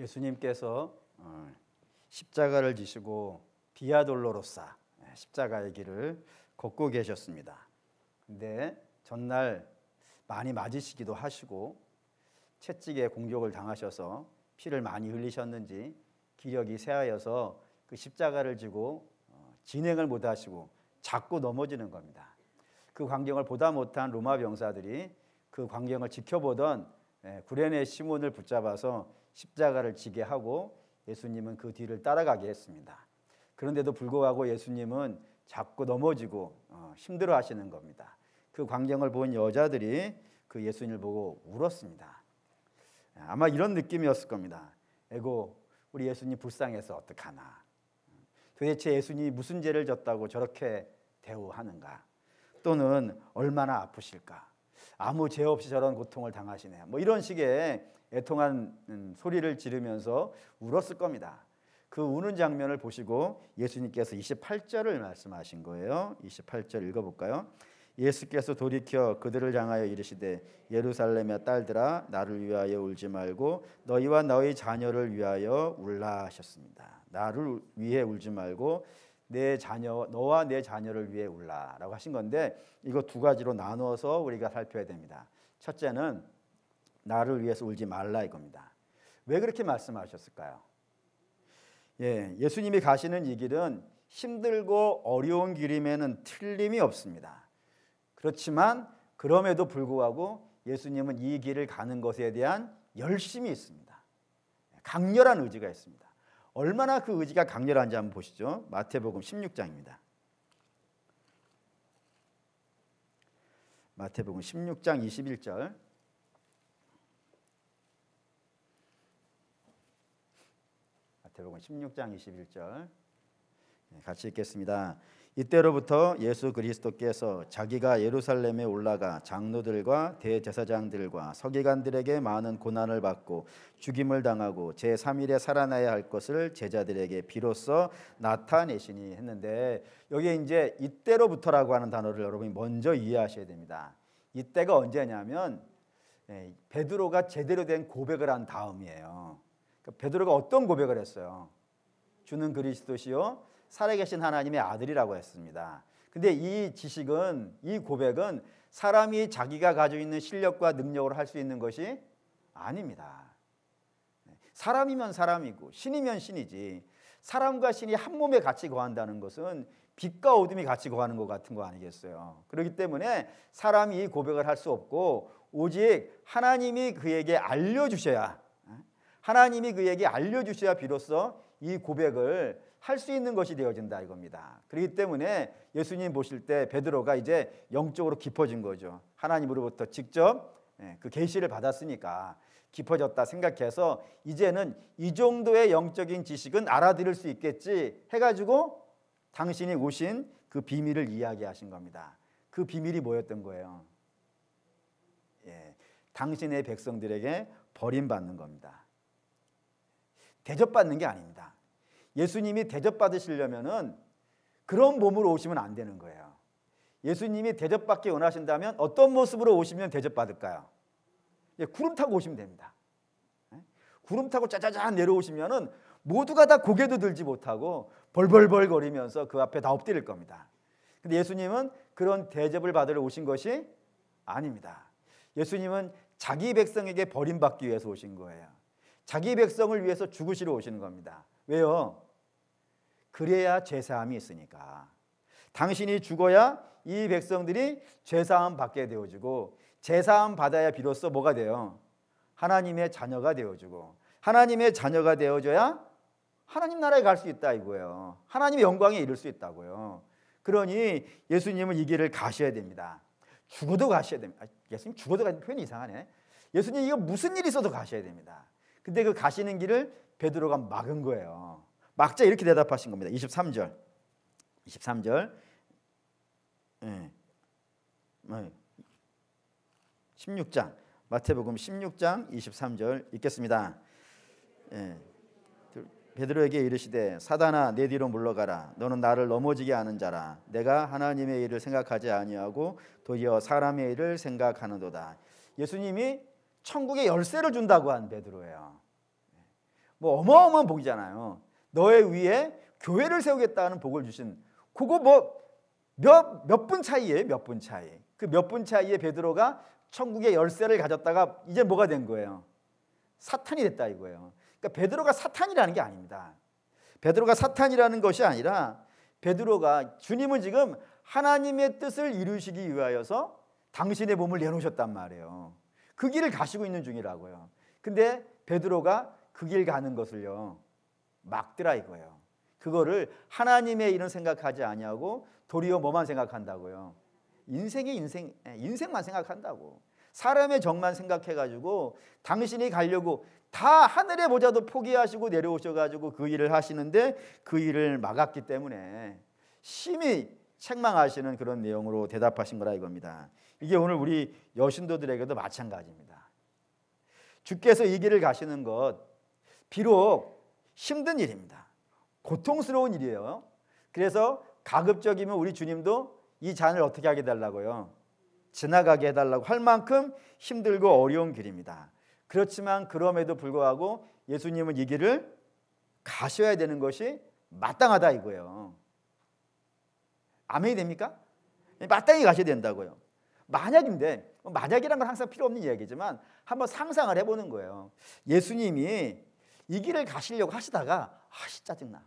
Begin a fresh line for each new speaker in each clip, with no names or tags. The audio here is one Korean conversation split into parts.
예수님께서 십자가를 지시고 비아 돌로로사 십자가의 길을 걷고 계셨습니다. 근데 전날 많이 맞으시기도 하시고 채찍에 공격을 당하셔서 피를 많이 흘리셨는지 기력이 쇠하여서 그 십자가를 지고 진행을 못하시고 자꾸 넘어지는 겁니다. 그 광경을 보다 못한 로마 병사들이 그 광경을 지켜보던 구레네 시몬을 붙잡아서 십자가를 지게 하고 예수님은 그 뒤를 따라가게 했습니다. 그런데도 불구하고 예수님은 자꾸 넘어지고 힘들어 하시는 겁니다. 그 광경을 본 여자들이 그 예수님을 보고 울었습니다. 아마 이런 느낌이었을 겁니다. 에고 우리 예수님 불쌍해서 어떡하나, 도대체 예수님이 무슨 죄를 졌다고 저렇게 대우하는가, 또는 얼마나 아프실까, 아무 죄 없이 저런 고통을 당하시네, 뭐 이런 식의 애통한 소리를 지르면서 울었을 겁니다. 그 우는 장면을 보시고 예수님께서 28절을 말씀하신 거예요. 28절 읽어볼까요? 예수께서 돌이켜 그들을 향하여 이르시되 예루살렘의 딸들아 나를 위하여 울지 말고 너희와 너희 자녀를 위하여 울라 하셨습니다. 나를 위해 울지 말고 너와 내 자녀를 위해 울라라고 하신 건데, 이거 두 가지로 나누어서 우리가 살펴야 됩니다. 첫째는 나를 위해서 울지 말라 이겁니다. 왜 그렇게 말씀하셨을까요? 예수님이 가시는 이 길은 힘들고 어려운 길임에는 틀림이 없습니다. 그렇지만 그럼에도 불구하고 예수님은 이 길을 가는 것에 대한 열심이 있습니다. 강렬한 의지가 있습니다. 얼마나 그 의지가 강렬한지 한번 보시죠. 마태복음 16장입니다. 마태복음 16장 21절. 마태복음 16장 21절 같이 읽겠습니다. 이때로부터 예수 그리스도께서 자기가 예루살렘에 올라가 장로들과 대제사장들과 서기관들에게 많은 고난을 받고 죽임을 당하고 제3일에 살아나야 할 것을 제자들에게 비로소 나타내시니 했는데, 여기에 이제 이때로부터라고 하는 단어를 여러분이 먼저 이해하셔야 됩니다. 이때가 언제냐면 베드로가 제대로 된 고백을 한 다음이에요. 그러니까 베드로가 어떤 고백을 했어요? 주는 그리스도시요 살아계신 하나님의 아들이라고 했습니다. 근데 이 지식은, 이 고백은 사람이 자기가 가지고 있는 실력과 능력으로 할 수 있는 것이 아닙니다. 사람이면 사람이고 신이면 신이지, 사람과 신이 한 몸에 같이 거한다는 것은 빛과 어둠이 같이 거하는 것 같은 거 아니겠어요? 그렇기 때문에 사람이 이 고백을 할 수 없고 오직 하나님이 그에게 알려주셔야, 하나님이 그에게 알려주셔야 비로소 이 고백을 할 수 있는 것이 되어진다 이겁니다. 그렇기 때문에 예수님 보실 때 베드로가 이제 영적으로 깊어진 거죠. 하나님으로부터 직접 그 계시를 받았으니까 깊어졌다 생각해서 이제는 이 정도의 영적인 지식은 알아들을 수 있겠지 해가지고 당신이 오신 그 비밀을 이야기하신 겁니다. 그 비밀이 뭐였던 거예요? 당신의 백성들에게 버림받는 겁니다. 대접받는 게 아닙니다. 예수님이 대접받으시려면은 그런 몸으로 오시면 안 되는 거예요. 예수님이 대접받기 원하신다면 어떤 모습으로 오시면 대접받을까요? 구름 타고 오시면 됩니다. 구름 타고 짜자잔 내려오시면은 모두가 다 고개도 들지 못하고 벌벌벌 거리면서 그 앞에 다 엎드릴 겁니다. 근데 예수님은 그런 대접을 받으러 오신 것이 아닙니다. 예수님은 자기 백성에게 버림받기 위해서 오신 거예요. 자기 백성을 위해서 죽으시러 오시는 겁니다. 왜요? 그래야 죄사함이 있으니까. 당신이 죽어야 이 백성들이 죄사함 받게 되어지고, 죄사함 받아야 비로소 뭐가 돼요? 하나님의 자녀가 되어지고, 하나님의 자녀가 되어져야 하나님 나라에 갈 수 있다 이거예요. 하나님의 영광에 이를 수 있다고요. 그러니 예수님은 이 길을 가셔야 됩니다. 죽어도 가셔야 됩니다. 예수님 죽어도 가는 표현이 이상하네. 예수님 이거 무슨 일이 있어도 가셔야 됩니다. 근데 그 가시는 길을 베드로가 막은 거예요. 막자 이렇게 대답하신 겁니다. 23절 16장 마태복음 16장 23절 읽겠습니다. 베드로에게 이르시되 사단아 내 뒤로 물러가라. 너는 나를 넘어지게 하는 자라. 내가 하나님의 일을 생각하지 아니하고 도리어 사람의 일을 생각하는도다. 예수님이 천국의 열쇠를 준다고 한 베드로예요. 뭐 어마어마한 복이잖아요. 너의 위에 교회를 세우겠다는 복을 주신, 그거 뭐 몇 분 차이예요. 몇 분 차이. 그 몇 분 차이에 베드로가 천국의 열쇠를 가졌다가 이제 뭐가 된 거예요? 사탄이 됐다 이거예요. 그러니까 베드로가 사탄이라는 게 아닙니다. 베드로가 사탄이라는 것이 아니라 베드로가, 주님은 지금 하나님의 뜻을 이루시기 위하여서 당신의 몸을 내놓으셨단 말이에요. 그 길을 가시고 있는 중이라고요. 근데 베드로가 그 길 가는 것을요 막더라 이거예요. 그거를 하나님의 일은 생각하지 아니하고 도리어 뭐만 생각한다고요? 인생만 생각한다고. 사람의 정만 생각해가지고 당신이 가려고 다 하늘의 보좌도 포기하시고 내려오셔가지고 그 일을 하시는데 그 일을 막았기 때문에 심히 책망하시는 그런 내용으로 대답하신 거라 이겁니다. 이게 오늘 우리 여신도들에게도 마찬가지입니다. 주께서 이 길을 가시는 것 비록 힘든 일입니다. 고통스러운 일이에요. 그래서 가급적이면 우리 주님도 이 잔을 어떻게 하게 해달라고요? 지나가게 해달라고 할 만큼 힘들고 어려운 길입니다. 그렇지만 그럼에도 불구하고 예수님은 이 길을 가셔야 되는 것이 마땅하다 이거예요. 아멘이 됩니까? 마땅히 가셔야 된다고요. 만약인데, 만약이란 건 항상 필요 없는 이야기지만 한번 상상을 해보는 거예요. 예수님이 이 길을 가시려고 하시다가 짜증나.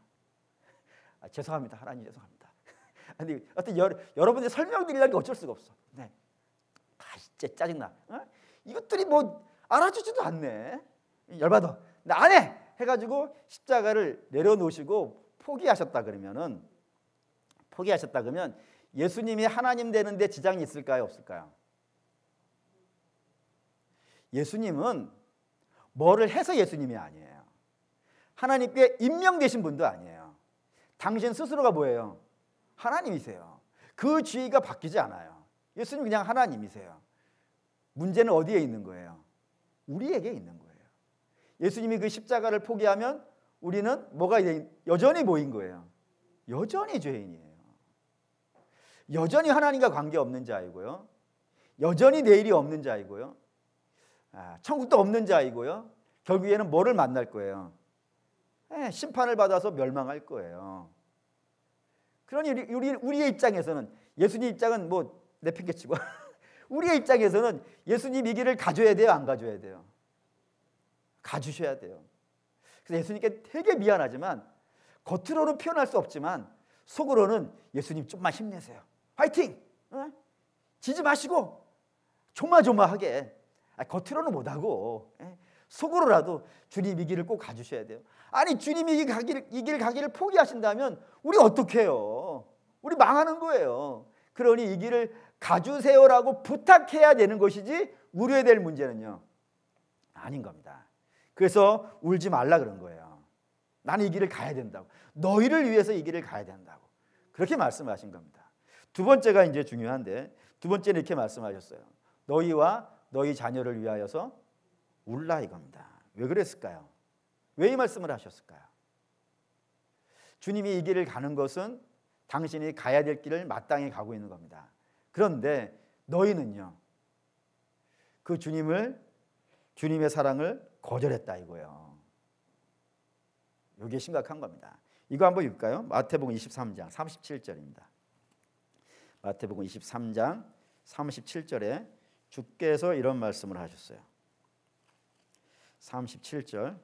죄송합니다. 하나님 죄송합니다. 아니 어떤 여러분들 설명드리려는 게 어쩔 수가 없어. 네. 진짜 짜증나. 이것들이 뭐 알아주지도 않네. 열받아. 나 안 해. 해가지고 십자가를 내려놓으시고 포기하셨다 그러면 예수님이 하나님 되는데 지장이 있을까요? 없을까요? 예수님은 뭐를 해서 예수님이 아니에요. 하나님께 임명되신 분도 아니에요. 당신 스스로가 뭐예요? 하나님이세요. 그 지위가 바뀌지 않아요. 예수님 그냥 하나님이세요. 문제는 어디에 있는 거예요? 우리에게 있는 거예요. 예수님이 그 십자가를 포기하면 우리는 뭐가 여전히 뭐인 거예요? 여전히 죄인이에요. 여전히 하나님과 관계없는 자이고요. 여전히 내일이 없는 자이고요. 천국도 없는 자이고요. 결국에는 뭐를 만날 거예요? 심판을 받아서 멸망할 거예요. 그러니 우리의 입장에서는, 예수님 입장은 뭐 내팽개치고 우리의 입장에서는 예수님 이 길을 가져야 돼요? 안 가져야 돼요? 가주셔야 돼요. 그래서 예수님께 되게 미안하지만 겉으로는 표현할 수 없지만 속으로는 예수님 좀만 힘내세요. 화이팅! 지지 마시고 조마조마하게, 겉으로는 못하고 속으로라도 주님 이 길을 꼭 가주셔야 돼요. 아니 주님이 이 길 가기를 포기하신다면 우리 어떻게 해요? 우리 망하는 거예요. 그러니 이 길을 가주세요라고 부탁해야 되는 것이지 우려야 될 문제는요 아닌 겁니다. 그래서 울지 말라 그런 거예요. 나는 이 길을 가야 된다고. 너희를 위해서 이 길을 가야 된다고. 그렇게 말씀하신 겁니다. 두 번째가 이제 중요한데, 두 번째는 이렇게 말씀하셨어요. 너희와 너희 자녀를 위하여서 울라 이겁니다. 왜 그랬을까요? 왜 이 말씀을 하셨을까요? 주님이 이 길을 가는 것은 당신이 가야 될 길을 마땅히 가고 있는 겁니다. 그런데 너희는요, 그 주님의 사랑을 거절했다 이거예요. 이게 심각한 겁니다. 이거 한번 읽을까요? 마태복음 23장 37절입니다. 마태복음 23장 37절에 주께서 이런 말씀을 하셨어요. 37절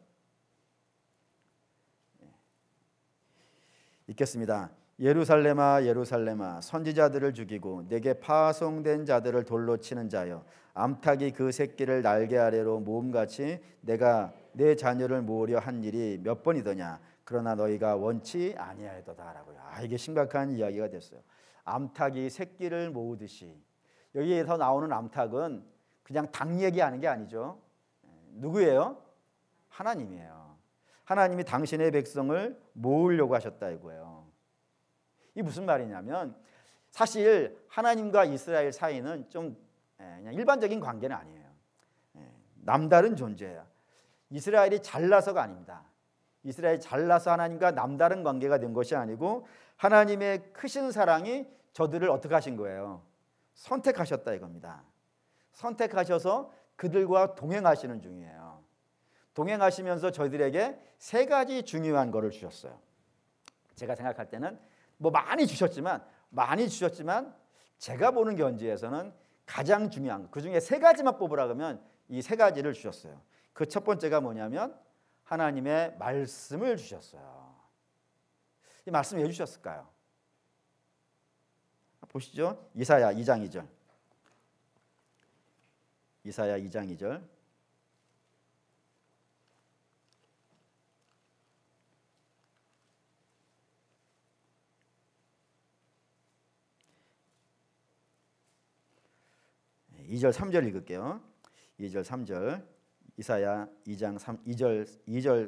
읽겠습니다. 예루살렘아 예루살렘아 선지자들을 죽이고 내게 파송된 자들을 돌로 치는 자여, 암탉이 그 새끼를 날개 아래로 모음같이 내가 내 자녀를 모으려 한 일이 몇 번이더냐. 그러나 너희가 원치 아니하였도다라고요. 이게 심각한 이야기가 됐어요. 암탉이 새끼를 모으듯이. 여기에서 나오는 암탉은 그냥 닭 얘기하는 게 아니죠. 누구예요? 하나님이에요. 하나님이 당신의 백성을 모으려고 하셨다 이거예요. 이게 무슨 말이냐면 사실 하나님과 이스라엘 사이는 좀 그냥 일반적인 관계는 아니에요. 남다른 존재예요. 이스라엘이 잘나서가 아닙니다. 이스라엘이 잘나서 하나님과 남다른 관계가 된 것이 아니고 하나님의 크신 사랑이 저들을 어떻게 하신 거예요? 선택하셨다 이겁니다. 선택하셔서 그들과 동행하시는 중이에요. 동행하시면서 저희들에게 세 가지 중요한 거를 주셨어요. 제가 생각할 때는 뭐 많이 주셨지만 제가 보는 견지에서는 가장 중요한 거, 그중에 세 가지만 뽑으라 그러면 이 세 가지를 주셨어요. 그 첫 번째가 뭐냐면 하나님의 말씀을 주셨어요. 이 말씀 왜 주셨을까요? 보시죠. 이사야 2장 2절. 이사야 2장 2절. 이 절 3절 읽을게요. 2절 3절. 이사야 2장 2절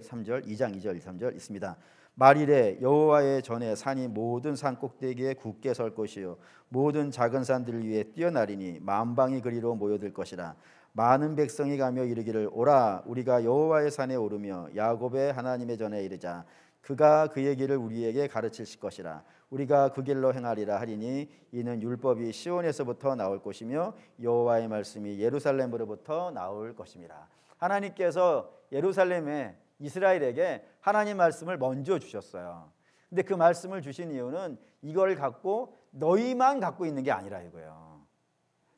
3절 2장 2절 3절 있습니다. 말일에 여호와의 전에 산이 모든 산 꼭대기에 굳게 설 것이요 모든 작은 산들 위에 뛰어나리니 만방이 그리로 모여들 것이라. 많은 백성이 가며 이르기를 오라 우리가 여호와의 산에 오르며 야곱의 하나님의 전에 이르자. 그가 그의 길을 우리에게 가르치실 것이라. 우리가 그 길로 행하리라 하리니 이는 율법이 시온에서부터 나올 것이며 여호와의 말씀이 예루살렘으로부터 나올 것임이라. 하나님께서 예루살렘에 이스라엘에게 하나님 말씀을 먼저 주셨어요. 근데 그 말씀을 주신 이유는 이걸 갖고 너희만 갖고 있는 게 아니라 이거예요.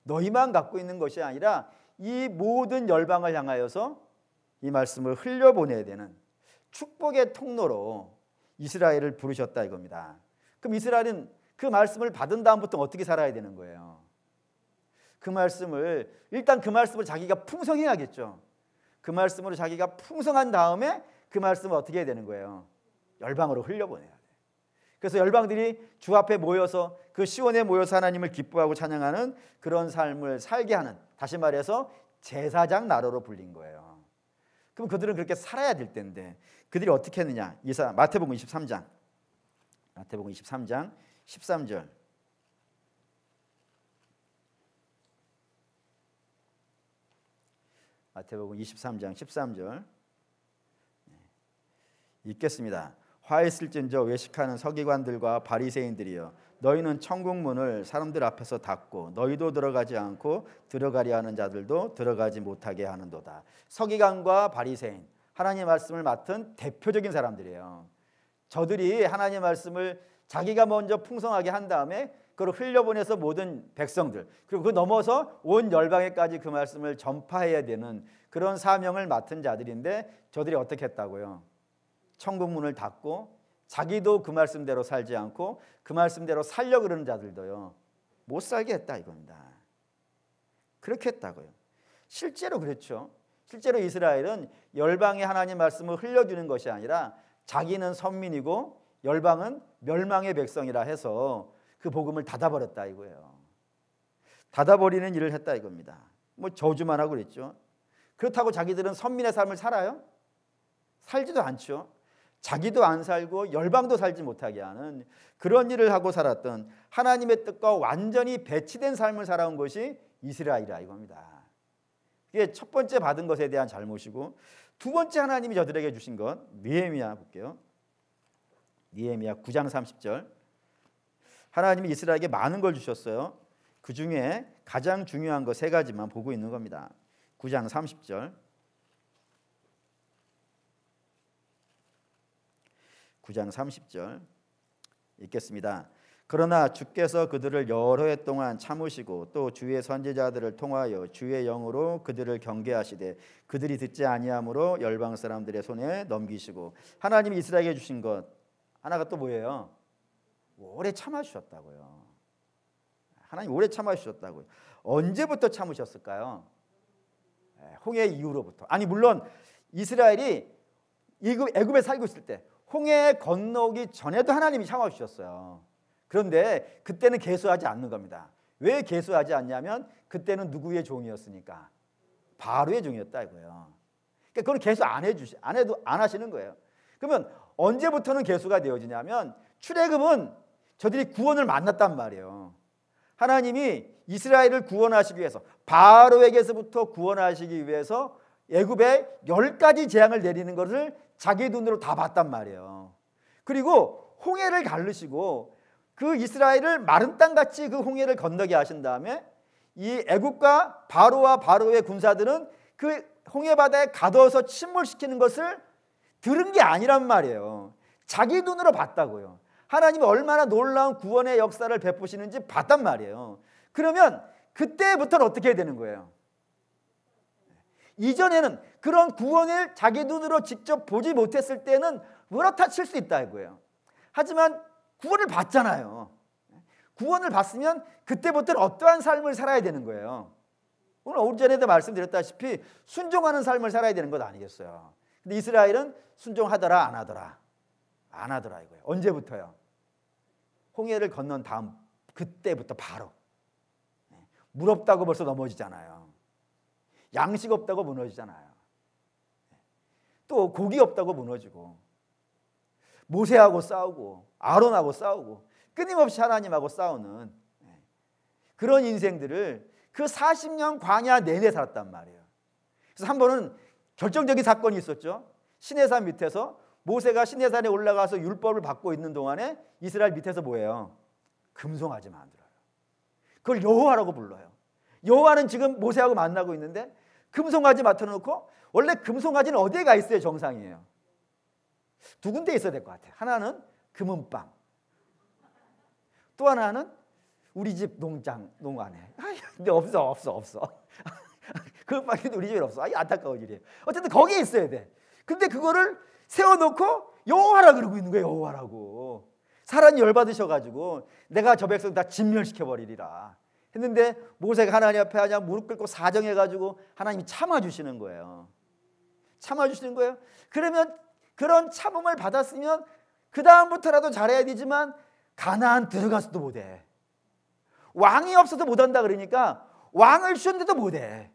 너희만 갖고 있는 것이 아니라 이 모든 열방을 향하여서 이 말씀을 흘려보내야 되는 축복의 통로로 이스라엘을 부르셨다 이겁니다. 그럼 이스라엘은 그 말씀을 받은 다음부터 어떻게 살아야 되는 거예요? 그 말씀을 일단 그 말씀을 자기가 풍성해야겠죠. 그 말씀으로 자기가 풍성한 다음에 그 말씀을 어떻게 해야 되는 거예요? 열방으로 흘려보내야 돼요. 그래서 열방들이 주 앞에 모여서 그 시온에 모여서 하나님을 기뻐하고 찬양하는 그런 삶을 살게 하는, 다시 말해서 제사장 나라로 불린 거예요. 그럼 그들은 그렇게 살아야 될 텐데 그들이 어떻게 했느냐? 마태복음 23장 13절. 마태복음 23장 13절 읽겠습니다. 화 있을진저 외식하는 서기관들과 바리새인들이여 너희는 천국 문을 사람들 앞에서 닫고 너희도 들어가지 않고 들어가려 하는 자들도 들어가지 못하게 하는도다. 서기관과 바리새인, 하나님의 말씀을 맡은 대표적인 사람들이에요. 저들이 하나님의 말씀을 자기가 먼저 풍성하게 한 다음에 그걸 흘려보내서 모든 백성들, 그리고 그 넘어서 온 열방에까지 그 말씀을 전파해야 되는 그런 사명을 맡은 자들인데 저들이 어떻게 했다고요? 천국 문을 닫고 자기도 그 말씀대로 살지 않고 그 말씀대로 살려고 그러는 자들도요 못 살게 했다 이겁니다. 그렇게 했다고요. 실제로 그렇죠. 실제로 이스라엘은 열방에 하나님 말씀을 흘려주는 것이 아니라 자기는 선민이고 열방은 멸망의 백성이라 해서 그 복음을 닫아버렸다 이거예요. 닫아버리는 일을 했다 이겁니다. 뭐 저주만 하고 그랬죠. 그렇다고 자기들은 선민의 삶을 살아요? 살지도 않죠. 자기도 안 살고 열방도 살지 못하게 하는 그런 일을 하고 살았던, 하나님의 뜻과 완전히 배치된 삶을 살아온 것이 이스라엘이라 이겁니다. 이게 첫 번째 받은 것에 대한 잘못이고, 두 번째 하나님이 저들에게 주신 것, 느헤미야 볼게요. 느헤미야 9장 30절. 하나님이 이스라엘에게 많은 걸 주셨어요. 그 중에 가장 중요한 거 세 가지만 보고 있는 겁니다. 9장 30절. 9장 30절 읽겠습니다. 그러나 주께서 그들을 여러 해 동안 참으시고 또 주의 선지자들을 통하여 주의 영으로 그들을 경계하시되 그들이 듣지 아니함으로 열방 사람들의 손에 넘기시고. 하나님이 이스라엘에게 주신 것 하나가 또 뭐예요? 오래 참아주셨다고요. 하나님 오래 참아주셨다고요. 언제부터 참으셨을까요? 홍해 이후로부터. 아니 물론 이스라엘이 애굽에 살고 있을 때 홍해 건너기 전에도 하나님이 참아주셨어요. 그런데 그때는 계수하지 않는 겁니다. 왜 계수하지 않냐면 그때는 누구의 종이었으니까? 바로의 종이었다 이거예요. 그러니까 그건 계수 안 하시는 거예요. 그러면 언제부터는 계수가 되어지냐면 출애굽은 저들이 구원을 만났단 말이에요. 하나님이 이스라엘을 구원하시기 위해서, 바로에게서부터 구원하시기 위해서 애굽에 10가지 재앙을 내리는 것을 자기 눈으로 다 봤단 말이에요. 그리고 홍해를 가르시고 그 이스라엘을 마른 땅같이 그 홍해를 건너게 하신 다음에 이 애굽과 바로와 바로의 군사들은 그 홍해 바다에 가둬서 침몰시키는 것을 들은 게 아니란 말이에요. 자기 눈으로 봤다고요. 하나님이 얼마나 놀라운 구원의 역사를 베푸시는지 봤단 말이에요. 그러면 그때부터는 어떻게 해야 되는 거예요? 이전에는 그런 구원을 자기 눈으로 직접 보지 못했을 때는 그렇다 칠 수 있다 이거예요. 하지만 구원을 받잖아요. 구원을 받으면 그때부터는 어떠한 삶을 살아야 되는 거예요. 오늘 오전에도 말씀드렸다시피 순종하는 삶을 살아야 되는 것 아니겠어요. 근데 이스라엘은 순종하더라 안 하더라? 안 하더라 이거예요. 언제부터요? 홍해를 건넌 다음 그때부터 바로. 물 없다고 벌써 넘어지잖아요. 양식 없다고 무너지잖아요. 또 고기 없다고 무너지고, 모세하고 싸우고 아론하고 싸우고 끊임없이 하나님하고 싸우는 그런 인생들을 그 40년 광야 내내 살았단 말이에요. 그래서 한 번은 결정적인 사건이 있었죠. 시내산 밑에서 모세가 시내산에 올라가서 율법을 받고 있는 동안에 이스라엘 밑에서 뭐예요? 금송아지 만들어요. 그걸 여호와라고 불러요. 여호와는 지금 모세하고 만나고 있는데 금송아지 맡아놓고, 원래 금송아지는 어디에 가 있어야 정상이에요? 두 군데 있어야 될 것 같아요. 하나는 금은방, 또 하나는 우리 집 농안에. 근데 없어. 금은방이 우리 집에 없어. 안타까운 일이에요. 어쨌든 거기에 있어야 돼. 근데 그거를 세워놓고 여호와라 그러고 있는 거예요. 여호와라고. 사람이 열받으셔가지고 내가 저 백성 다 진멸시켜버리리라 했는데, 모세가 하나님 앞에 하냐 무릎 꿇고 사정해가지고 하나님이 참아주시는 거예요. 참아주시는 거예요. 그러면 그런 참음을 받았으면 그 다음부터라도 잘해야 되지만 가나안 들어가서도 못해. 왕이 없어도 못한다 그러니까 왕을 주셨는데도 못해.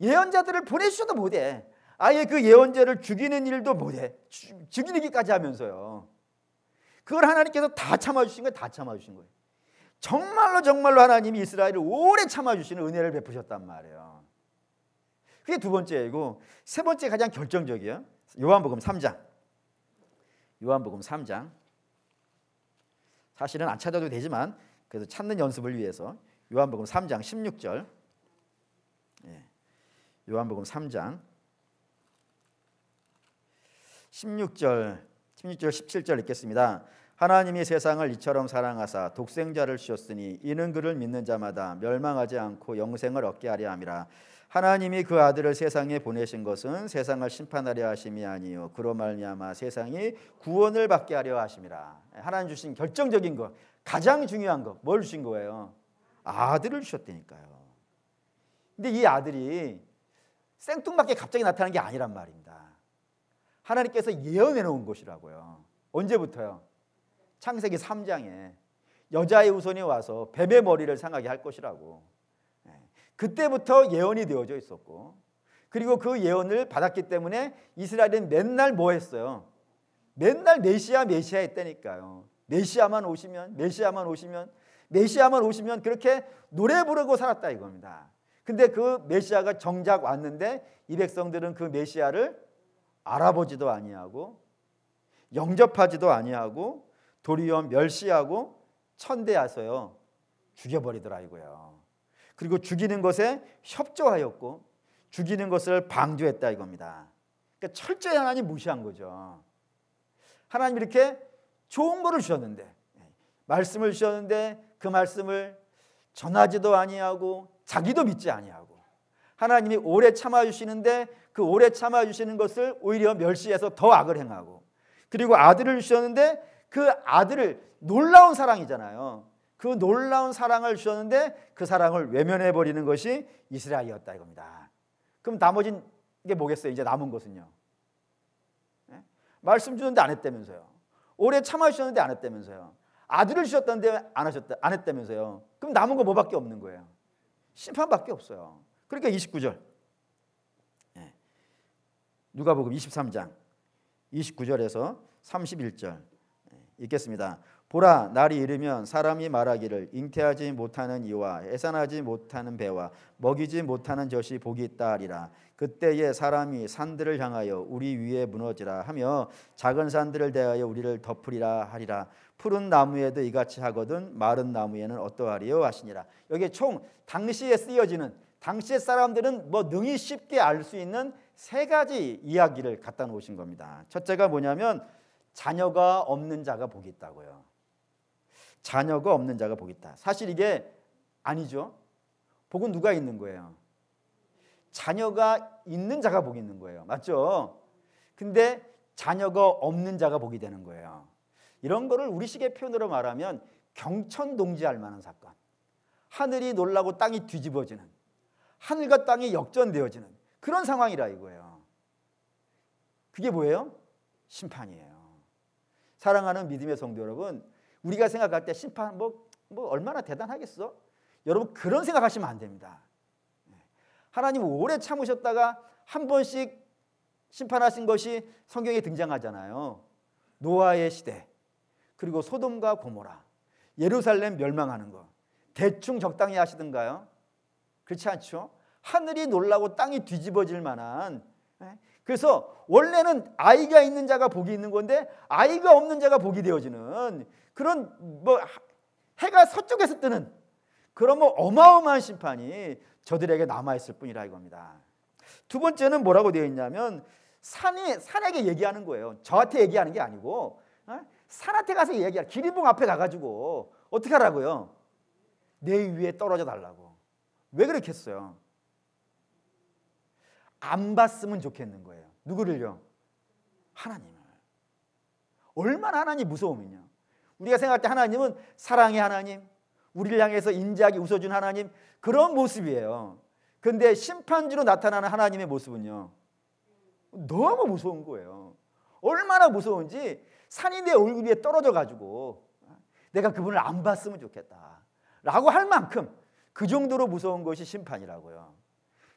예언자들을 보내주셔도 못해. 아예 그 예언자를 죽이는 일도 못해. 죽이기까지 하면서요. 그걸 하나님께서 다 참아주신 거예요. 다 참아주신 거예요. 정말로 하나님이 이스라엘을 오래 참아주시는 은혜를 베푸셨단 말이에요. 그게 두 번째이고, 세 번째 가장 결정적이에요. 요한복음 3장. 요한복음 3장. 사실은 안 찾아도 되지만 그래도 찾는 연습을 위해서 요한복음 3장 16절. 요한복음 3장 16절 17절 읽겠습니다. 하나님이 세상을 이처럼 사랑하사 독생자를 주셨으니 이는 그를 믿는 자마다 멸망하지 않고 영생을 얻게 하려 함이라. 하나님이 그 아들을 세상에 보내신 것은 세상을 심판하려 하심이 아니요 그로 말미암아 세상이 구원을 받게 하려 하심이라. 하나님 주신 결정적인 것, 가장 중요한 것, 뭘 주신 거예요? 아들을 주셨다니까요. 근데 이 아들이 생뚱맞게 갑자기 나타난 게 아니란 말입니다. 하나님께서 예언해 놓은 것이라고요. 언제부터요? 창세기 3장에 여자의 후손이 와서 뱀의 머리를 상하게 할 것이라고. 그때부터 예언이 되어져 있었고, 그리고 그 예언을 받았기 때문에 이스라엘은 맨날 뭐 했어요? 맨날 메시아 했다니까요. 메시아만 오시면 그렇게 노래 부르고 살았다 이겁니다. 근데 그 메시아가 정작 왔는데 이 백성들은 그 메시아를 알아보지도 아니하고 영접하지도 아니하고 도리어 멸시하고 천대하서요 죽여버리더라 이거예요. 그리고 죽이는 것에 협조하였고 죽이는 것을 방조했다 이겁니다. 그러니까 철저히 하나님 무시한 거죠. 하나님 이렇게 좋은 거를 주셨는데, 말씀을 주셨는데 그 말씀을 전하지도 아니하고 자기도 믿지 아니하고, 하나님이 오래 참아주시는데 그 오래 참아주시는 것을 오히려 멸시해서 더 악을 행하고, 그리고 아들을 주셨는데 그 아들을, 놀라운 사랑이잖아요. 그 놀라운 사랑을 주셨는데 그 사랑을 외면해버리는 것이 이스라엘이었다 이겁니다. 그럼 나머진 게 뭐겠어요? 이제 남은 것은요. 말씀 주는데 안 했다면서요. 오래 참아주셨는데 안 했다면서요. 아들을 주셨다는데 안 했다면서요. 그럼 남은 거 뭐밖에 없는 거예요? 심판밖에 없어요. 그러니까 29절, 누가복음 23장 29절에서 31절 읽겠습니다. 보라, 날이 이르면 사람이 말하기를 잉태하지 못하는 이와 해산하지 못하는 배와 먹이지 못하는 젖이 복이 있다 하리라. 그때에 사람이 산들을 향하여 우리 위에 무너지라 하며 작은 산들을 대하여 우리를 덮으리라 하리라. 푸른 나무에도 이같이 하거든 마른 나무에는 어떠하리요 하시니라. 여기에 총 당시에 쓰여지는 당시의 사람들은 뭐 능히 쉽게 알 수 있는 세 가지 이야기를 갖다 놓으신 겁니다. 첫째가 뭐냐면 자녀가 없는 자가 복이 있다고요. 자녀가 없는 자가 복이 있다. 사실 이게 아니죠. 복은 누가 있는 거예요? 자녀가 있는 자가 복이 있는 거예요. 맞죠? 근데 자녀가 없는 자가 복이 되는 거예요. 이런 거를 우리식의 표현으로 말하면 경천동지할 만한 사건. 하늘이 놀라고 땅이 뒤집어지는, 하늘과 땅이 역전되어지는 그런 상황이라 이거예요. 그게 뭐예요? 심판이에요. 사랑하는 믿음의 성도 여러분, 우리가 생각할 때 심판 뭐 얼마나 대단하겠어? 여러분 그런 생각하시면 안 됩니다. 하나님 오래 참으셨다가 한 번씩 심판하신 것이 성경에 등장하잖아요. 노아의 시대, 그리고 소돔과 고모라, 예루살렘 멸망하는 거 대충 적당히 하시던가요? 그렇지 않죠? 하늘이 놀라고 땅이 뒤집어질 만한. 그래서 원래는 아이가 있는 자가 복이 있는 건데 아이가 없는 자가 복이 되어지는 그런 뭐 해가 서쪽에서 뜨는 그런 뭐 어마어마한 심판이 저들에게 남아있을 뿐이라 이겁니다. 두 번째는 뭐라고 되어 있냐면 산에게 얘기하는 거예요. 저한테 얘기하는 게 아니고 산한테 가서 얘기하라. 기린봉 앞에 가가지고 어떻게 하라고요? 내 위에 떨어져 달라고. 왜 그렇게 했어요? 안 봤으면 좋겠는 거예요. 누구를요? 하나님을. 얼마나 하나님 무서우면요. 우리가 생각할 때 하나님은 사랑의 하나님, 우리를 향해서 인자하게 웃어준 하나님, 그런 모습이에요. 그런데 심판주로 나타나는 하나님의 모습은요, 너무 무서운 거예요. 얼마나 무서운지 산이 내 얼굴 위에 떨어져 가지고 내가 그분을 안 봤으면 좋겠다 라고 할 만큼 그 정도로 무서운 것이 심판이라고요.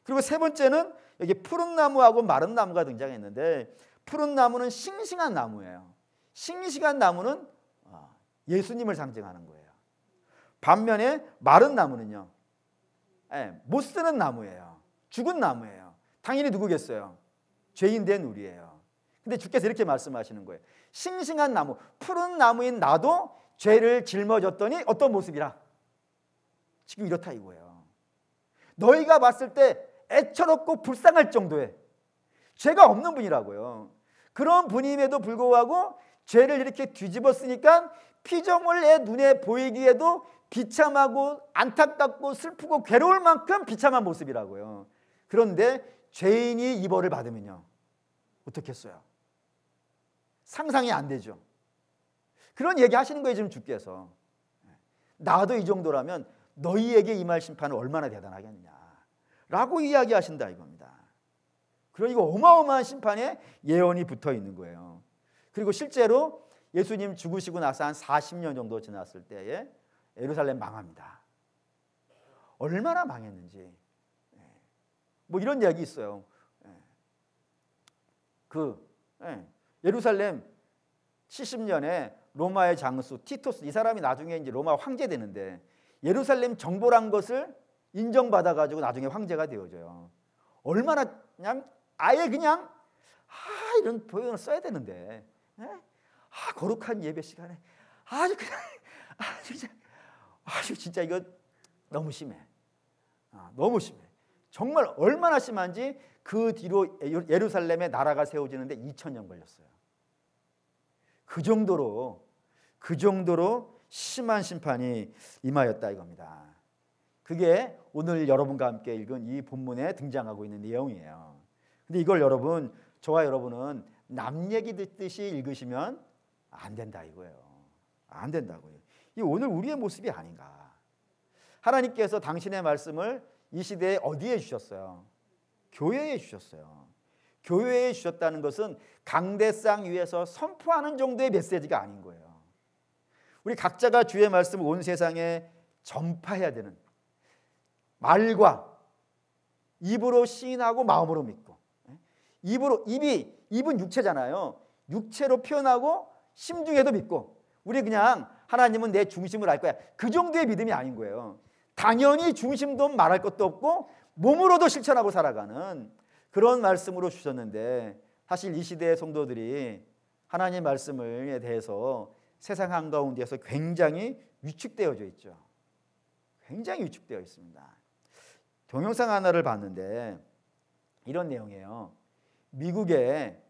그리고 세 번째는 여기 푸른 나무하고 마른 나무가 등장했는데, 푸른 나무는 싱싱한 나무예요. 싱싱한 나무는 예수님을 상징하는 거예요. 반면에 마른 나무는요, 못 쓰는 나무예요. 죽은 나무예요. 당연히 누구겠어요? 죄인 된 우리예요. 근데 주께서 이렇게 말씀하시는 거예요. 싱싱한 나무, 푸른 나무인 나도 죄를 짊어졌더니 어떤 모습이라? 지금 이렇다 이거예요. 너희가 봤을 때 애처롭고 불쌍할 정도의 죄가 없는 분이라고요. 그런 분임에도 불구하고 죄를 이렇게 뒤집었으니까 피조물의 눈에 보이기에도 비참하고 안타깝고 슬프고 괴로울 만큼 비참한 모습이라고요. 그런데 죄인이 이 벌을 받으면요, 어떻겠어요? 상상이 안 되죠. 그런 얘기 하시는 거예요, 지금 주께서. 나도 이 정도라면 너희에게 임할 심판은 얼마나 대단하겠냐 라고 이야기하신다 이겁니다. 그러니까 어마어마한 심판에 예언이 붙어 있는 거예요. 그리고 실제로 예수님 죽으시고 나서 한 40년 정도 지났을 때에 예루살렘 망합니다. 얼마나 망했는지 뭐 이런 이야기 있어요. 예루살렘 70년에 로마의 장수 티토스, 이 사람이 나중에 이제 로마 황제 되는데 예루살렘 정보란 것을 인정받아 가지고 나중에 황제가 되어져요. 얼마나 그냥 아예 그냥 이런 표현을 써야 되는데 거룩한 예배 시간에 아주 그냥 아주 진짜 이거 너무 심해. 너무 심해. 정말 얼마나 심한지 그 뒤로 예루살렘의 나라가 세워지는데 2000년 걸렸어요. 그 정도로 심한 심판이 임하였다 이겁니다. 그게 오늘 여러분과 함께 읽은 이 본문에 등장하고 있는 내용이에요. 근데 이걸 여러분, 저와 여러분은 남 얘기 듣듯이 읽으시면 안 된다 이거예요. 안 된다고요. 이 오늘 우리의 모습이 아닌가. 하나님께서 당신의 말씀을 이 시대에 어디에 주셨어요? 교회에 주셨어요. 교회에 주셨다는 것은 강대상 위에서 선포하는 정도의 메시지가 아닌 거예요. 우리 각자가 주의 말씀을 온 세상에 전파해야 되는, 말과 입으로 시인하고 마음으로 믿고, 입은 육체잖아요. 육체로 표현하고 심중에도 믿고, 우리 그냥 하나님은 내 중심을 알 거야, 그 정도의 믿음이 아닌 거예요. 당연히 중심도 말할 것도 없고 몸으로도 실천하고 살아가는 그런 말씀으로 주셨는데, 사실 이 시대의 성도들이 하나님의 말씀에 대해서 세상 한가운데에서 굉장히 위축되어져 있죠. 굉장히 위축되어 있습니다. 동영상 하나를 봤는데 이런 내용이에요. 미국은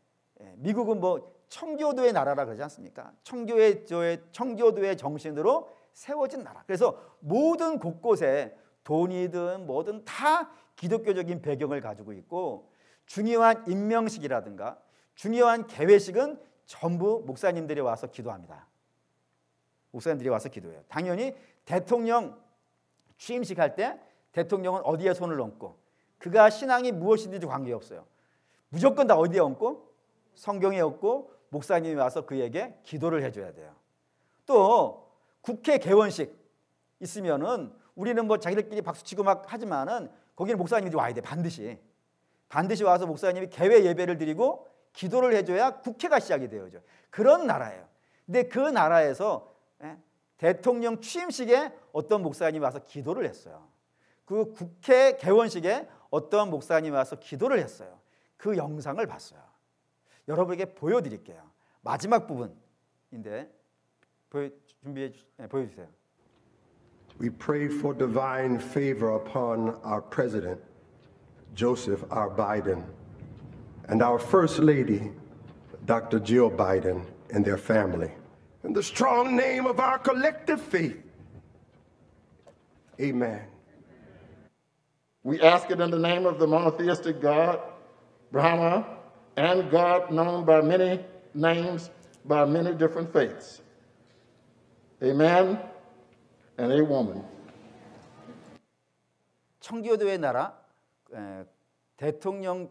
뭐 청교도의 나라라 그러지 않습니까? 청교도의 정신으로 세워진 나라. 그래서 모든 곳곳에 돈이든 뭐든 다 기독교적인 배경을 가지고 있고, 중요한 임명식이라든가 중요한 개회식은 전부 목사님들이 와서 기도합니다. 목사님들이 와서 기도해요. 당연히 대통령 취임식 할 때 대통령은 어디에 손을 얹고, 그가 신앙이 무엇이든지 관계없어요. 무조건 다 어디에 얹고? 성경에 얹고 목사님이 와서 그에게 기도를 해줘야 돼요. 또 국회 개원식 있으면은 우리는 뭐 자기들끼리 박수치고 막 하지만은 거기는 목사님이 와야 돼. 반드시 와서 목사님이 개회 예배를 드리고 기도를 해줘야 국회가 시작이 되어죠. 그런 나라예요. 근데 그 나라에서 대통령 취임식에 어떤 목사님이 와서 기도를 했어요. 그 국회 개원식에 어떤 목사님이 와서 기도를 했어요. 그 영상을 봤어요. 여러분에게 보여드릴게요. 마지막 부분인데 보여주세요.
We pray for divine favor upon our president, Joseph R. Biden, and our First Lady, Dr. Jill Biden, and their family. In the strong name of our collective faith, amen.
We ask it in the name of the monotheistic God, Brahma, and God known by many names, by many different faiths. Amen and a woman.
청교도의 나라 대통령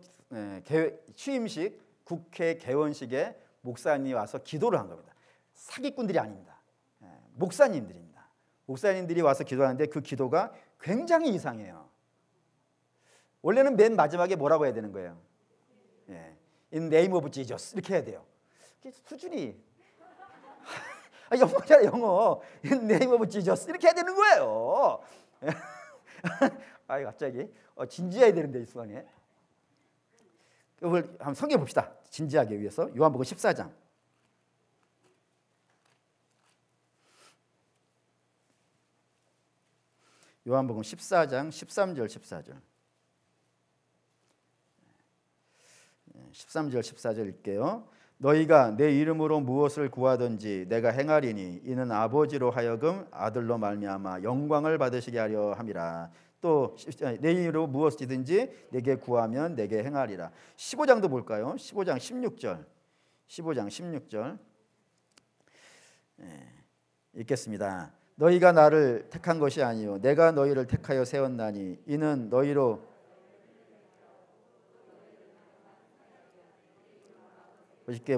취임식, 국회 개원식에 목사님이 와서 기도를 한 겁니다. 사기꾼들이 아닙니다. 목사님들입니다. 목사님들이 와서 기도하는데 그 기도가 굉장히 이상해요. 원래는 맨 마지막에 뭐라고 해야 되는 거예요? In the name of Jesus 이렇게 해야 돼요. 수준이 영어잖아요, 영어. In the name of Jesus 이렇게 해야 되는 거예요. 갑자기 진지해야 되는데 이 순간에. 이걸 한번 성경 봅시다. 진지하게 위해서 요한복음 14장. 요한복음 14장 13절 14절. 13절 14절 읽게요. 너희가 내 이름으로 무엇을 구하든지 내가 행하리니 이는 아버지로 하여금 아들로 말미암아 영광을 받으시게 하려 함이라. 또 내 이름으로 무엇이든지 내게 구하면 내게 행하리라. 15장도 볼까요? 15장 16절. 15장 16절. 읽겠습니다. 너희가 나를 택한 것이 아니요 내가 너희를 택하여 세웠나니 이는 너희로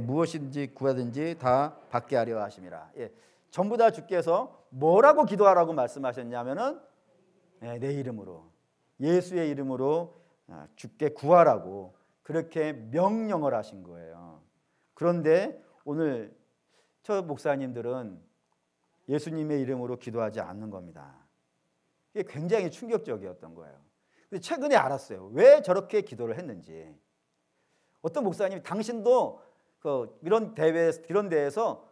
무엇인지 구하든지 다 받게 하려 하심이라. 전부 다 주께서 뭐라고 기도하라고 말씀하셨냐면은 내 이름으로, 예수의 이름으로 주께 구하라고 그렇게 명령을 하신 거예요. 그런데 오늘 저 목사님들은 예수님의 이름으로 기도하지 않는 겁니다. 이게 굉장히 충격적이었던 거예요. 근데 최근에 알았어요. 왜 저렇게 기도를 했는지. 어떤 목사님이 당신도 이런 데에서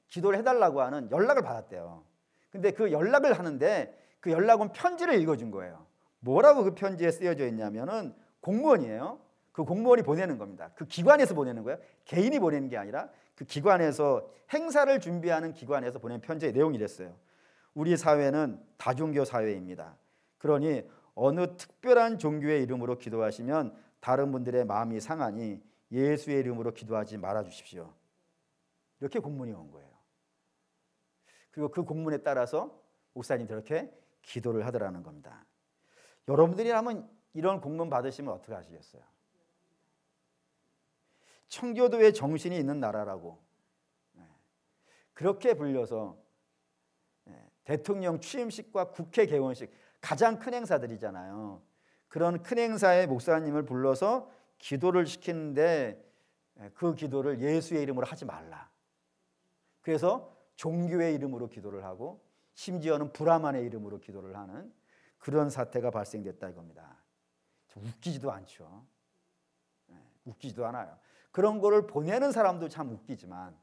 기도를 해달라고 하는 연락을 받았대요. 근데 그 연락을 하는데 그 연락은 편지를 읽어준 거예요. 뭐라고 그 편지에 쓰여져 있냐면은 공무원이에요. 그 공무원이 보내는 겁니다. 그 기관에서 보내는 거예요. 개인이 보내는 게 아니라 그 기관에서, 행사를 준비하는 기관에서 보낸 편지의 내용이 이랬어요. 우리 사회는 다종교 사회입니다. 그러니 어느 특별한 종교의 이름으로 기도하시면 다른 분들의 마음이 상하니 예수의 이름으로 기도하지 말아 주십시오. 이렇게 공문이 온 거예요. 그리고 그 공문에 따라서 목사님 저렇게 기도를 하더라는 겁니다. 여러분들이라면 이런 공문 받으시면 어떻게 하시겠어요? 청교도의 정신이 있는 나라라고 그렇게 불려서 대통령 취임식과 국회 개원식, 가장 큰 행사들이잖아요. 그런 큰 행사에 목사님을 불러서 기도를 시키는데 그 기도를 예수의 이름으로 하지 말라. 그래서 종교의 이름으로 기도를 하고 심지어는 브라만의 이름으로 기도를 하는 그런 사태가 발생됐다 이겁니다. 웃기지도 않죠. 웃기지도 않아요. 그런 거를 보내는 사람도 참 웃기지만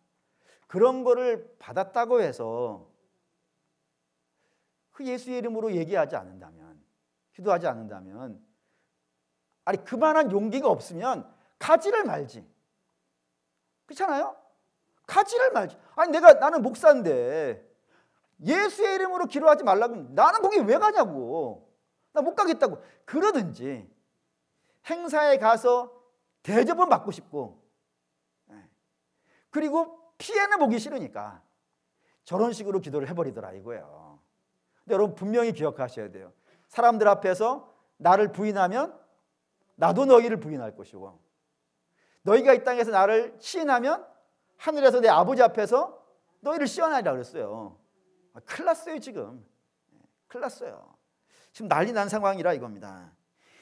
그런 거를 받았다고 해서 그 예수의 이름으로 얘기하지 않는다면 기도하지 않는다면, 아니 그만한 용기가 없으면 가지를 말지. 그렇잖아요? 가지를 말지. 아니 나는 목사인데 예수의 이름으로 기도하지 말라고 하면 나는 거기 왜 가냐고. 나 못 가겠다고. 그러든지 행사에 가서 대접은 받고 싶고, 그리고 피해는 보기 싫으니까 저런 식으로 기도를 해버리더라 이거예요. 근데 여러분 분명히 기억하셔야 돼요. 사람들 앞에서 나를 부인하면 나도 너희를 부인할 것이고, 너희가 이 땅에서 나를 시인하면 하늘에서 내 아버지 앞에서 너희를 시원하리라 그랬어요. 큰일 났어요 지금. 큰일 났어요. 지금 난리 난 상황이라 이겁니다.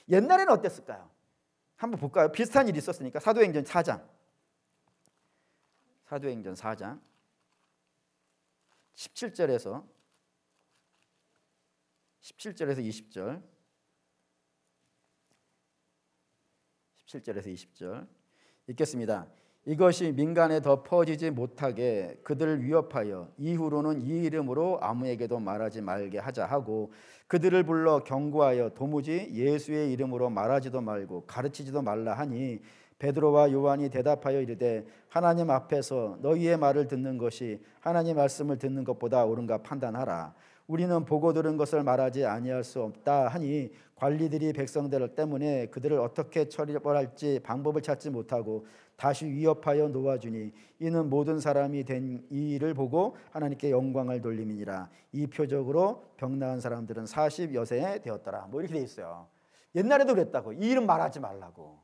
옛날에는 어땠을까요? 한번 볼까요? 비슷한 일이 있었으니까 사도행전 4장 17절에서 20절 17절에서 20절 읽겠습니다. 이것이 민간에 더 퍼지지 못하게 그들을 위협하여 이후로는 이 이름으로 아무에게도 말하지 말게 하자 하고, 그들을 불러 경고하여 도무지 예수의 이름으로 말하지도 말고 가르치지도 말라 하니, 베드로와 요한이 대답하여 이르되 하나님 앞에서 너희의 말을 듣는 것이 하나님 말씀을 듣는 것보다 옳은가 판단하라. 우리는 보고 들은 것을 말하지 아니할 수 없다 하니, 관리들이 백성들 때문에 그들을 어떻게 처벌할지 방법을 찾지 못하고 다시 위협하여 놓아주니, 이는 모든 사람이 된 이 일을 보고 하나님께 영광을 돌림이니라. 이 표적으로 병 나은 사람들은 40여세 되었더라. 뭐 이렇게 돼 있어요. 옛날에도 그랬다고. 이 이름 말하지 말라고,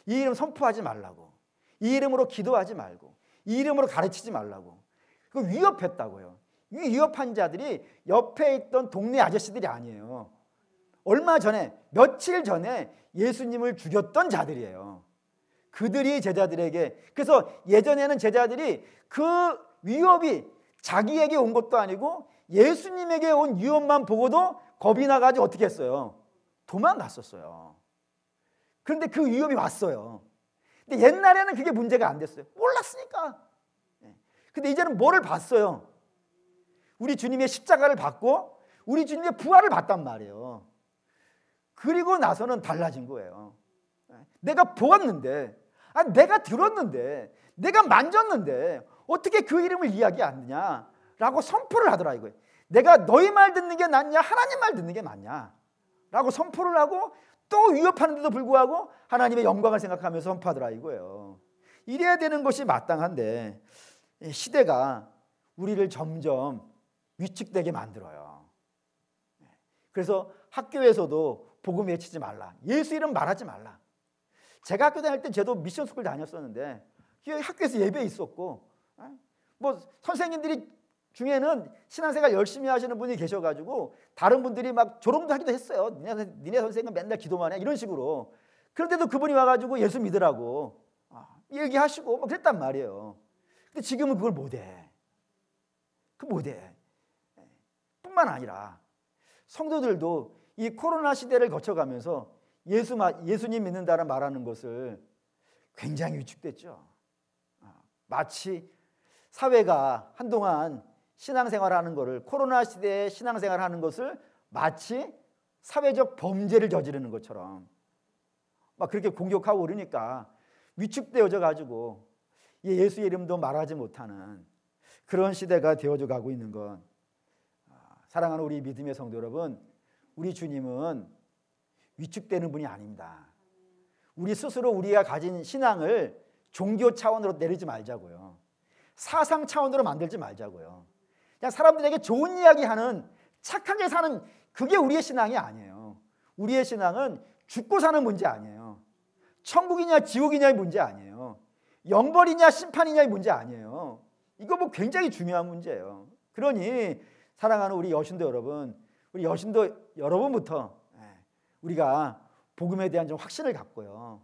이 이름 선포하지 말라고, 이 이름으로 기도하지 말고, 이 이름으로 가르치지 말라고. 그 위협했다고요. 이 위협한 자들이 옆에 있던 동네 아저씨들이 아니에요. 얼마 전에, 며칠 전에 예수님을 죽였던 자들이에요. 그들이 제자들에게, 그래서 예전에는 제자들이 그 위협이 자기에게 온 것도 아니고 예수님에게 온 위협만 보고도 겁이 나가지고 어떻게 했어요? 도망갔었어요. 그런데 그 위협이 왔어요. 근데 옛날에는 그게 문제가 안 됐어요. 몰랐으니까. 근데 이제는 뭐를 봤어요? 우리 주님의 십자가를 받고 우리 주님의 부활을 봤단 말이에요. 그리고 나서는 달라진 거예요. 내가 보았는데, 내가 들었는데, 내가 만졌는데 어떻게 그 이름을 이야기 안 하냐라고 선포를 하더라 이거예요. 내가 너희 말 듣는 게 낫냐 하나님 말 듣는 게 낫냐 라고 선포를 하고, 또 위협하는데도 불구하고 하나님의 영광을 생각하면서 선포하더라 이거예요. 이래야 되는 것이 마땅한데 시대가 우리를 점점 위축되게 만들어요. 그래서 학교에서도 복음 외치지 말라, 예수 이름 말하지 말라. 제가 학교 다닐 때 저도 미션 스쿨 다녔었는데 학교에서 예배 있었고, 뭐 선생님들이 중에는 신앙생활 열심히 하시는 분이 계셔가지고 다른 분들이 막 조롱도 하기도 했어요. 니네 선생님은 맨날 기도만 해 이런 식으로. 그런데도 그분이 와가지고 예수 믿으라고 얘기하시고 막 그랬단 말이에요. 근데 지금은 그걸 못해. 못해. 뿐만 아니라 성도들도 이 코로나 시대를 거쳐가면서 예수님 믿는다는 말하는 것을 굉장히 위축됐죠. 마치 사회가 한동안 신앙생활하는 것을, 코로나 시대에 신앙생활하는 것을 마치 사회적 범죄를 저지르는 것처럼 막 그렇게 공격하고 그러니까 위축되어져 가지고 예수의 이름도 말하지 못하는 그런 시대가 되어져 가고 있는 건, 사랑하는 우리 믿음의 성도 여러분, 우리 주님은 위축되는 분이 아닙니다. 우리 스스로 우리가 가진 신앙을 종교 차원으로 내리지 말자고요. 사상 차원으로 만들지 말자고요. 그냥 사람들에게 좋은 이야기하는, 착하게 사는, 그게 우리의 신앙이 아니에요. 우리의 신앙은 죽고 사는 문제 아니에요. 천국이냐 지옥이냐의 문제 아니에요. 영벌이냐 심판이냐의 문제 아니에요. 이거 뭐 굉장히 중요한 문제예요. 그러니 사랑하는 우리 여신도 여러분, 우리 여신도 여러분부터 우리가 복음에 대한 좀 확신을 갖고요,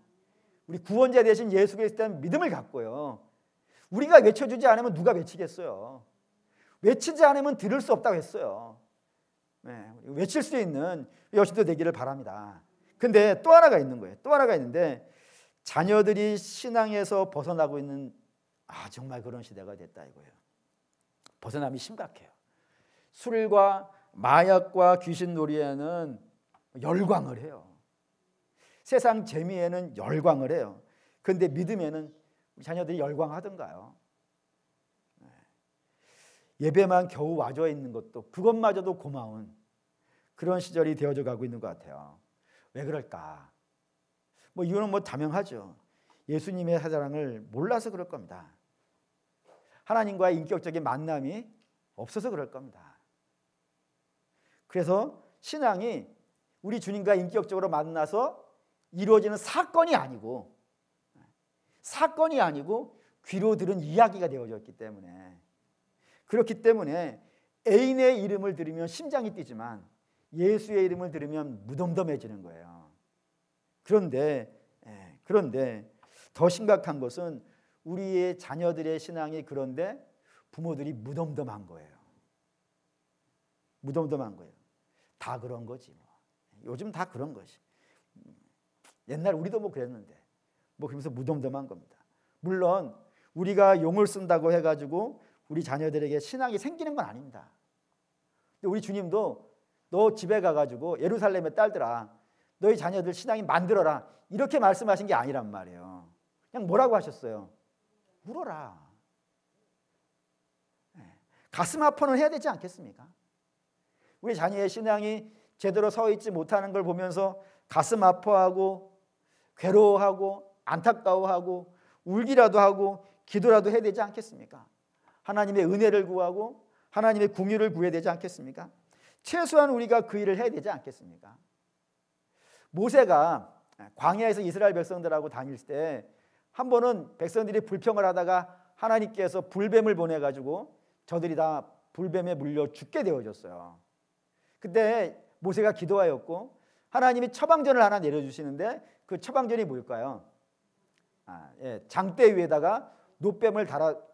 우리 구원자 되신 예수 그리스도에 대한 믿음을 갖고요, 우리가 외쳐주지 않으면 누가 외치겠어요? 외치지 않으면 들을 수 없다고 했어요. 외칠 수 있는 여신도 되기를 바랍니다. 근데 또 하나가 있는 거예요. 또 하나가 있는데, 자녀들이 신앙에서 벗어나고 있는 정말 그런 시대가 됐다 이거예요. 벗어남이 심각해요. 술과 마약과 귀신놀이에는 열광을 해요. 세상 재미에는 열광을 해요. 그런데 믿음에는 우리 자녀들이 열광하던가요? 예배만 겨우 와줘 있는 것도 그것마저도 고마운 그런 시절이 되어져 가고 있는 것 같아요. 왜 그럴까? 이유는 다명하죠. 예수님의 사랑을 몰라서 그럴 겁니다. 하나님과의 인격적인 만남이 없어서 그럴 겁니다. 그래서 신앙이 우리 주님과 인격적으로 만나서 이루어지는 사건이 아니고 귀로 들은 이야기가 되어졌기 때문에, 그렇기 때문에 애인의 이름을 들으면 심장이 뛰지만 예수의 이름을 들으면 무덤덤해지는 거예요. 그런데 더 심각한 것은 우리의 자녀들의 신앙이 그런데 부모들이 무덤덤한 거예요. 무덤덤한 거예요. 다 그런 거지 요즘 다 그런 것이. 옛날 우리도 그랬는데 그러면서 무덤덤한 겁니다. 물론 우리가 용을 쓴다고 해가지고 우리 자녀들에게 신앙이 생기는 건 아닙니다. 근데 우리 주님도 너 집에 가가지고 예루살렘의 딸들아 너희 자녀들 신앙이 만들어라 이렇게 말씀하신 게 아니란 말이에요. 그냥 뭐라고 하셨어요? 울어라. 가슴 아파는 해야 되지 않겠습니까? 우리 자녀의 신앙이 제대로 서 있지 못하는 걸 보면서 가슴 아파하고 괴로워하고 안타까워하고 울기라도 하고 기도라도 해야 되지 않겠습니까? 하나님의 은혜를 구하고 하나님의 긍휼을 구해야 되지 않겠습니까? 최소한 우리가 그 일을 해야 되지 않겠습니까? 모세가 광야에서 이스라엘 백성들하고 다닐 때 한 번은 백성들이 불평을 하다가 하나님께서 불뱀을 보내가지고 저들이 다 불뱀에 물려 죽게 되어졌어요. 그때 모세가 기도하였고 하나님이 처방전을 하나 내려주시는데 그 처방전이 뭘까요? 장대 위에다가 놋뱀을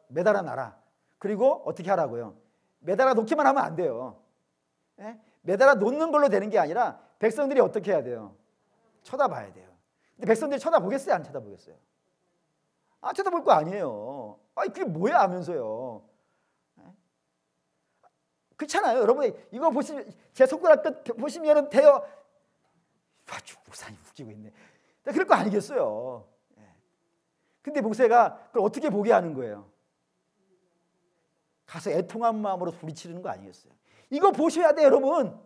매달아 놔라. 그리고 어떻게 하라고요? 매달아 놓기만 하면 안 돼요. 매달아 놓는 걸로 되는 게 아니라 백성들이 어떻게 해야 돼요? 쳐다봐야 돼요. 근데 백성들이 쳐다보겠어요? 안 쳐다보겠어요? 쳐다볼 거 아니에요. 그게 뭐야 하면서요. 그렇잖아요. 여러분 이거 보시면 제 손가락 끝 보시면 돼요. 목사님 웃기고 있네. 그럴 거 아니겠어요. 근데 모세가 그걸 어떻게 보게 하는 거예요? 가서 애통한 마음으로 소리치르는 거 아니겠어요? 이거 보셔야 돼 여러분.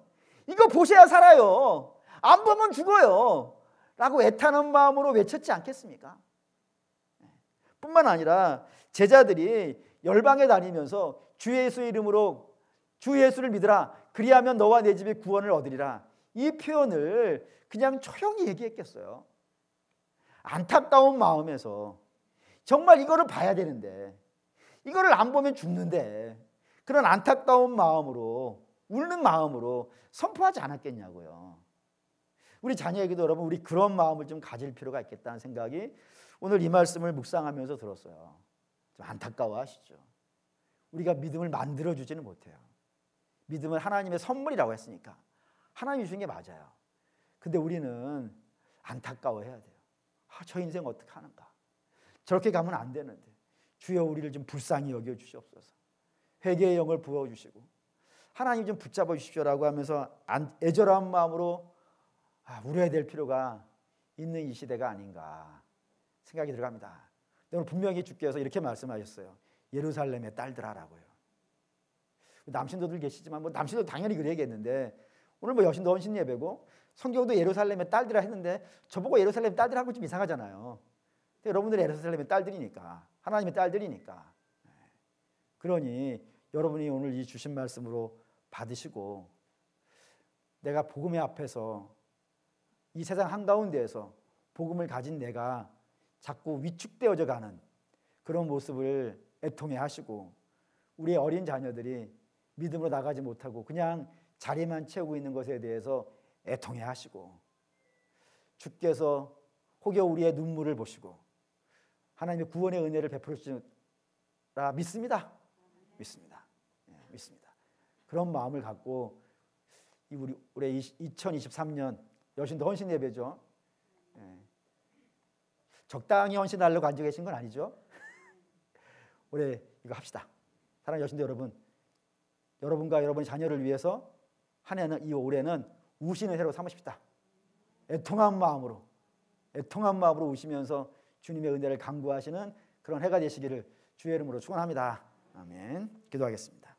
이거 보셔야 살아요. 안 보면 죽어요. 라고 애타는 마음으로 외쳤지 않겠습니까? 뿐만 아니라 제자들이 열방에 다니면서 주 예수의 이름으로 주 예수를 믿으라. 그리하면 너와 내 집이 구원을 얻으리라. 이 표현을 그냥 조용히 얘기했겠어요? 안타까운 마음에서 정말 이거를 봐야 되는데 이거를 안 보면 죽는데 그런 안타까운 마음으로 울는 마음으로 선포하지 않았겠냐고요. 우리 자녀에게도 여러분 우리 그런 마음을 좀 가질 필요가 있겠다는 생각이 오늘 이 말씀을 묵상하면서 들었어요. 좀 안타까워하시죠. 우리가 믿음을 만들어주지는 못해요. 믿음은 하나님의 선물이라고 했으니까 하나님이 주신 게 맞아요. 근데 우리는 안타까워해야 돼요. 저 인생 어떻게 하는가? 저렇게 가면 안 되는데 주여 우리를 좀 불쌍히 여겨주시옵소서. 회개의 영을 부어주시고 하나님 좀 붙잡아 주십시오라고 하면서 애절한 마음으로 울어야 될 필요가 있는 이 시대가 아닌가 생각이 들어갑니다. 오늘 분명히 주께서 이렇게 말씀하셨어요. 예루살렘의 딸들아라고요. 남신도들 계시지만 남신도 당연히 그래야겠는데 오늘 여신도 헌신 예배고 성경도 예루살렘의 딸들아 했는데 저보고 예루살렘 딸들하고 좀 이상하잖아요. 근데 여러분들이 예루살렘의 딸들이니까 하나님의 딸들이니까 그러니 여러분이 오늘 이 주신 말씀으로 받으시고 내가 복음의 앞에서 이 세상 한가운데에서 복음을 가진 내가 자꾸 위축되어져 가는 그런 모습을 애통해 하시고 우리의 어린 자녀들이 믿음으로 나가지 못하고 그냥 자리만 채우고 있는 것에 대해서 애통해 하시고 주께서 혹여 우리의 눈물을 보시고 하나님의 구원의 은혜를 베풀어 주시라 믿습니다. 믿습니다. 믿습니다. 그런 마음을 갖고 우리 2023년 여신도 헌신 예배죠. 적당히 헌신하려고 앉아 계신 건 아니죠. 올해 이거 합시다. 사랑하는 여신도 여러분, 여러분과 여러분의 자녀를 위해서 이 올해는 우시는 해로 삼으십시다. 애통한 마음으로 우시면서 주님의 은혜를 간구하시는 그런 해가 되시기를 주의 이름으로 축원합니다. 아멘. 기도하겠습니다.